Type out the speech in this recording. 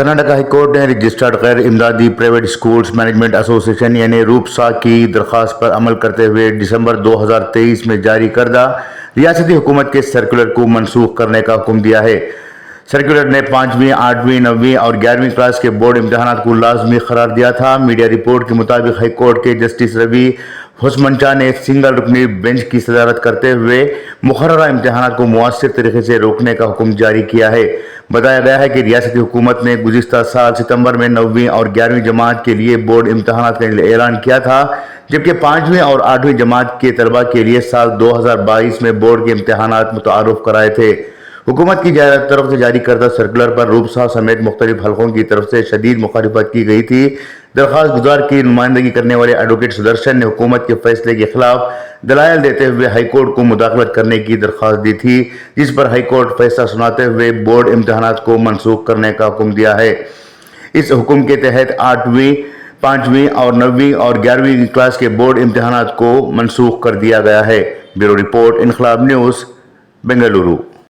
Karnataka high court نے registered غیر امدادی پرائیویٹ اسکولز مینجمنٹ ایسوسی ایشن یعنی روپسا کی درخواست پر عمل کرتے ہوئے دسمبر 2023 میں جاری کردہ ریاستی حکومت کے سرکولر کو منسوخ کرنے کا حکم دیا ہے۔ سرکولر نے 5ویں، 8ویں، 9ویں اور 11ویں کلاس کے بورڈ امتحانات کو لازمی قرار دیا تھا۔ میڈیا رپورٹ کے مطابق ہائی کورٹ کے جسٹس روی ہوسمنچا نے سنگل رکنی بینچ کی صدارت کرتے ہوئے مقررہ امتحانات کو مؤثر طریقے سے روکنے کا حکم جاری کیا ہے۔ بتایا گیا ہے کہ ریاستی حکومت نے گزشتہ سال ستمبر میں 9ویں اور 11ویں جماعت کے لیے بورڈ امتحانات کا اعلان کیا تھا، جبکہ 5ویں اور 8ویں جماعت کے طلبہ کے لیے سال 2022 میں بورڈ کے امتحانات متعارف کرائے تھے۔ حکومت کی طرف سے جاری کردہ سرکولر پر روپسا سمیت مختلف حلقوں کی طرف سے شدید مخالفت کی گئی تھی۔ درخواست گزار کی نمائندگی کرنے والے ایڈوکیٹ سدرشن نے حکومت کے فیصلے کے خلاف دلائل دیتے ہوئے ہائی کورٹ کو مداخلت کرنے کی درخواست دی تھی، جس پر ہائی کورٹ فیصلہ سناتے ہوئے بورڈ امتحانات کو منسوخ کرنے کا حکم دیا ہے۔ اس حکم کے تحت 8ویں، 5ویں اور 9ویں اور 11ویں کلاس کے بورڈ امتحانات کو منسوخ کر دیا گیا ہے۔ بیورو رپورٹ، انقلاب نیوز، بنگلورو۔